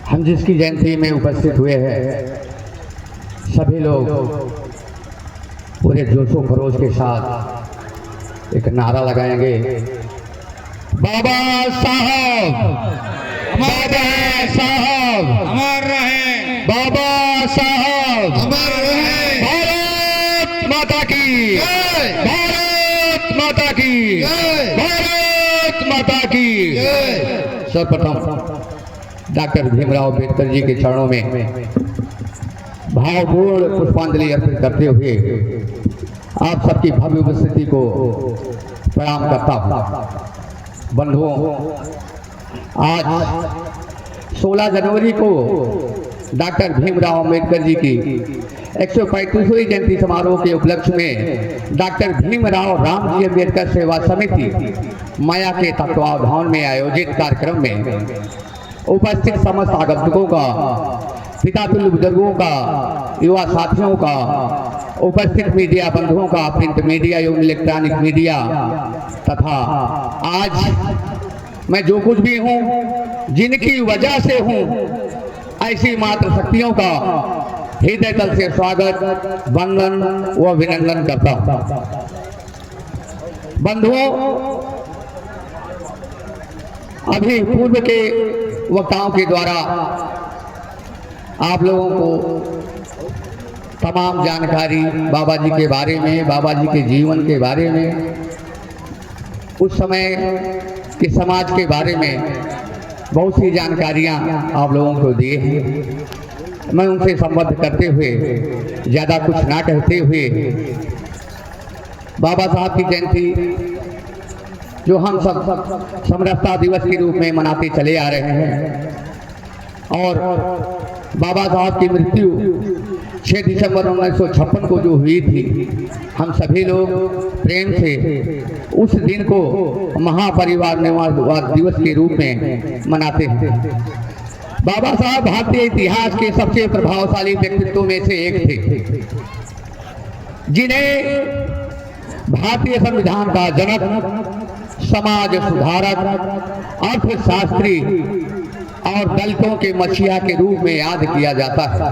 हम जिसकी जयंती में उपस्थित हुए हैं सभी लोग पूरे जोशो खरोश के साथ एक नारा लगाएंगे, बाबा साहब, बाबा साहब अमर रहे, बाबा साहब अमर रहे, भारत माता की जय, भारत माता की जय, भारत माता की जय। सर्वप्रथम डॉक्टर भीमराव अम्बेडकर जी के चरणों में भावपूर्ण पुष्पांजलि अर्पित करते हुए आप सबकी भव्य उपस्थिति को प्रणाम करता हूँ। बंधुओं, आज 16 जनवरी को डॉक्टर भीमराव अम्बेडकर जी की 135वीं जयंती समारोह के उपलक्ष्य में डॉक्टर भीमराव रामजी अम्बेडकर सेवा समिति माया के तत्वावधान में आयोजित कार्यक्रम में उपस्थित समस्त आगंतुकों का, पिता तुल्य बुजुर्गों का, युवा साथियों का, उपस्थित मीडिया बंधुओं का, प्रिंट मीडिया एवं इलेक्ट्रॉनिक मीडिया तथा आज मैं जो कुछ भी हूँ, जिनकी वजह से हूँ, ऐसी मात्र शक्तियों का हृदय तल से स्वागत, वंदन व अभिनंदन करता हूँ। बंधुओं, अभी पूर्व के वक्ताओं के द्वारा आप लोगों को तमाम जानकारी बाबा जी के बारे में, बाबा जी के जीवन के बारे में, उस समय के समाज के बारे में बहुत सी जानकारियां आप लोगों को दी हैं। मैं उनसे संबद्ध करते हुए ज़्यादा कुछ ना कहते हुए बाबा साहब की जयंती जो हम सब समरसता दिवस के रूप में मनाते चले आ रहे हैं और बाबा साहब की मृत्यु 6 दिसंबर 1956 को जो हुई थी, हम सभी लोग प्रेम से उस दिन को महापरिवार निर्माण दिवस के रूप में मनाते हैं। बाबा साहब भारतीय इतिहास के सबसे प्रभावशाली व्यक्तित्वों में से एक थे, जिन्हें भारतीय संविधान का जनक, समाज सुधारक, अर्थशास्त्री और दलितों के मसीहा के रूप में याद किया जाता है।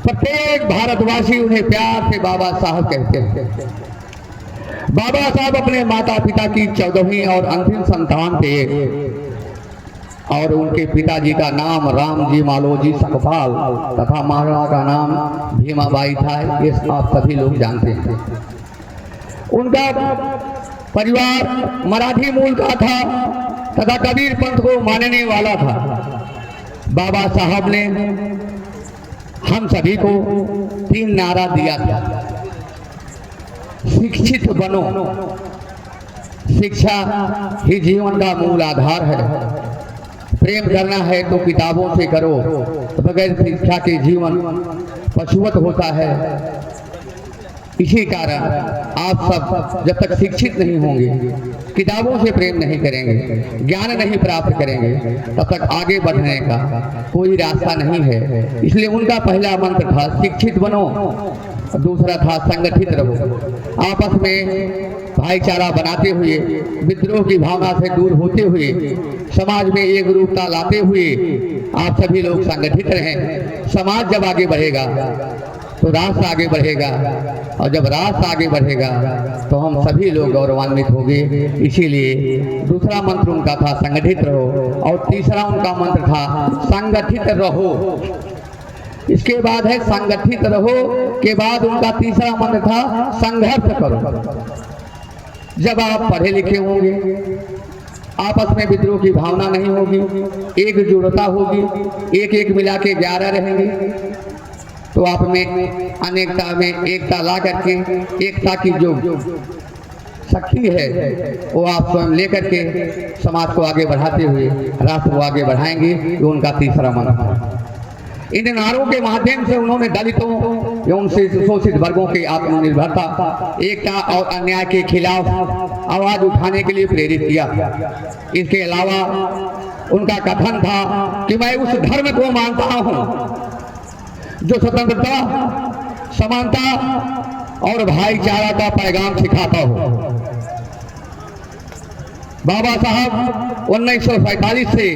प्रत्येक भारतवासी उन्हें प्यार से बाबा साहब कहते हैं। बाबा साहब अपने माता पिता की 14वीं और अंतिम संतान थे और उनके पिताजी का नाम रामजी मालोजी सकपाल तथा माता का नाम भीमाबाई था। ये आप सभी लोग जानते हैं। उनका परिवार मराठी मूल का था तथा कबीर पंथ को मानने वाला था। बाबा साहब ने हम सभी को 3 नारा दिया था, शिक्षित बनो, शिक्षा ही जीवन का मूल आधार है, प्रेम करना है तो किताबों से करो, बगैर शिक्षा के जीवन पशुवत होता है। इसी कारण आप सब जब तक शिक्षित नहीं होंगे, किताबों से प्रेम नहीं करेंगे, ज्ञान नहीं प्राप्त करेंगे, तब तक आगे बढ़ने का कोई रास्ता नहीं है। इसलिए उनका पहला मंत्र था शिक्षित बनो, दूसरा था संगठित रहो। आपस में भाईचारा बनाते हुए, विद्रोह की भावना से दूर होते हुए, समाज में एक रूपता लाते हुए आप सभी लोग संगठित रहें। समाज जब आगे बढ़ेगा तो राष्ट्र आगे बढ़ेगा और जब राष्ट्र आगे बढ़ेगा तो हम सभी लोग गौरवान्वित होंगे। इसीलिए दूसरा मंत्र उनका था संगठित रहो और तीसरा उनका मंत्र था संगठित रहो। इसके बाद है संगठित रहो के बाद उनका तीसरा मंत्र था संघर्ष करो। जब आप पढ़े लिखे होंगे, आपस में विद्रोह की भावना नहीं होगी, एकजुटता होगी, एक एक मिला के 11 रहेंगे, तो आप में अनेकता में एकता ला करके एकता की जो शक्ति है वो आप स्वयं लेकर के समाज को आगे बढ़ाते हुए राष्ट्र को आगे बढ़ाएंगे। ये उनका तीसरा मंत्र। इन नारों के माध्यम से उन्होंने दलितों एवं शोषित वर्गों की आत्मनिर्भरता, एकता और अन्याय के खिलाफ आवाज उठाने के लिए प्रेरित किया। इसके अलावा उनका कथन था कि मैं उस धर्म को मानता हूँ जो स्वतंत्रता, समानता और भाईचारा का पैगाम सिखाता हो। बाबा साहब 1947 से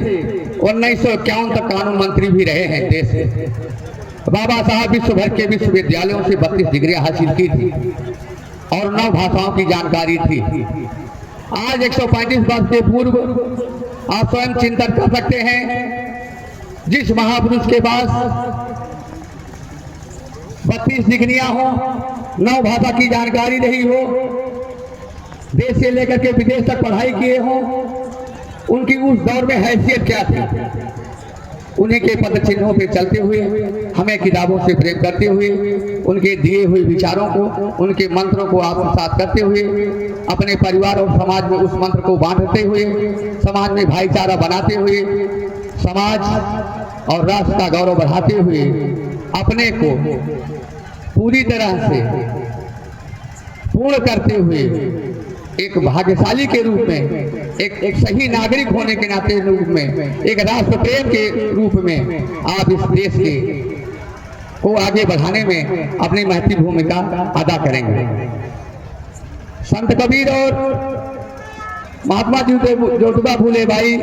1951 तक कानून मंत्री भी रहे हैं देश में। बाबा साहब विश्व भर के विश्वविद्यालयों से 32 डिग्रियां हासिल की थी और 9 भाषाओं की जानकारी थी। आज 135 वर्ष के पूर्व आप स्वयं चिंतन कर सकते हैं, जिस महापुरुष के पास 32 डिग्रियां हो, 9 भाषा की जानकारी रही हो, देश से लेकर के विदेश तक पढ़ाई किए हों, उनकी उस दौर में हैसियत क्या थी। उन्हीं के पद चिन्हों पे चलते हुए, हमें किताबों से प्रेम करते हुए, उनके दिए हुए विचारों को, उनके मंत्रों को आत्मसात करते हुए, अपने परिवार और समाज में उस मंत्र को बांटते हुए, समाज में भाईचारा बनाते हुए, समाज और राष्ट्र का गौरव बढ़ाते हुए, अपने को पूरी तरह से पूर्ण करते हुए एक भाग्यशाली के रूप में, एक सही नागरिक होने के नाते रूप में, एक राष्ट्र प्रेम के रूप में आप इस देश के को आगे बढ़ाने में अपनी महत्वपूर्ण भूमिका अदा करेंगे। संत कबीर और महात्मा ज्योतिबा फूले भाई,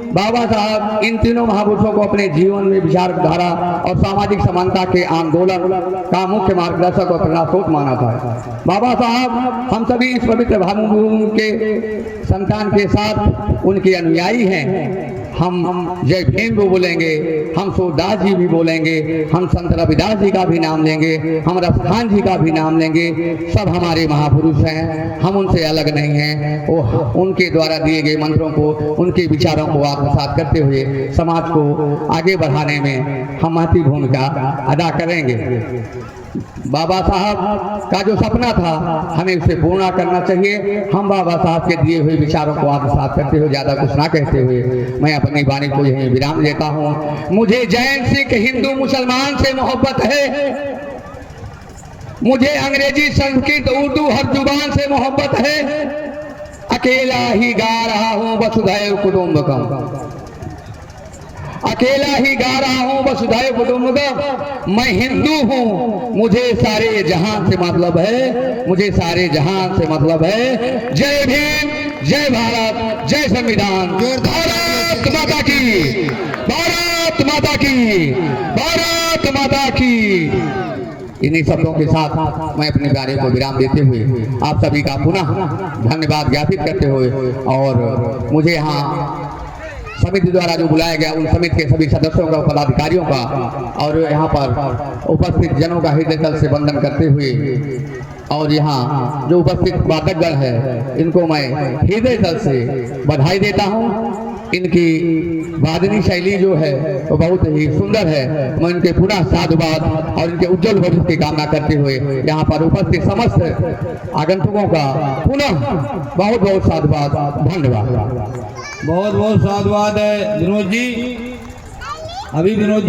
बाबा साहब इन तीनों महापुरुषों को अपने जीवन में विचारधारा और सामाजिक समानता के आंदोलन का मुख्य मार्गदर्शक और प्रेरणास्रोत माना था। बाबा साहब हम सभी इस पवित्र भूमि के संतान के साथ उनके अनुयायी हैं। हम जय भीम भी बोलेंगे, हम सूरदास जी भी बोलेंगे, हम संत रविदास जी का भी नाम लेंगे, हम रसखान जी का भी नाम लेंगे। सब हमारे महापुरुष हैं, हम उनसे अलग नहीं हैं। वो उनके द्वारा दिए गए मंत्रों को, उनके विचारों को आत्मसात करते हुए समाज को आगे बढ़ाने में हम महत्वपूर्ण भूमिका अदा करेंगे। बाबा साहब का जो सपना था, हमें उसे पूर्ण करना चाहिए। हम बाबा साहब के दिए हुए विचारों को आत्मसात करते हुए, ज़्यादा कुछ ना कहते हुए मैं अपनी वाणी को यहीं विराम देता हूँ। मुझे जैन सिख हिंदू मुसलमान से मोहब्बत है, मुझे अंग्रेजी संस्कृत उर्दू हर जुबान से मोहब्बत है। अकेला ही गा रहा हूँ वसुधैव कुटुंबकम, अकेला ही गा रहा हूँ वसुधैव कुटुंबकम। मैं हिंदू हूँ, मुझे सारे जहां से मतलब है, मुझे सारे जहां से मतलब है। जय भीम, जय भारत, जय संविधान। भारत माता की, भारत माता की, भारत माता की। इन्हीं शब्दों के साथ मैं अपने कार्य को विराम देते हुए आप सभी का पुनः धन्यवाद ज्ञापित करते हुए, और मुझे यहाँ समिति द्वारा जो बुलाया गया उन समिति के सभी सदस्यों का, पदाधिकारियों का और यहाँ पर उपस्थित जनों का हृदय तल से वंदन करते हुए, और यहाँ जो उपस्थित वादकगण है इनको मैं हृदय तल से बधाई देता हूँ। इनकी वादनी शैली जो है वो बहुत ही सुंदर है। मैं इनके पुनः साधुवाद और इनके उज्जवल भविष्य की कामना करते हुए यहाँ पर उपस्थित समस्त आगंतुकों का पुनः बहुत बहुत साधुवाद, धन्यवाद। बहुत बहुत साधुवाद है विनोद जी। अभी विनोद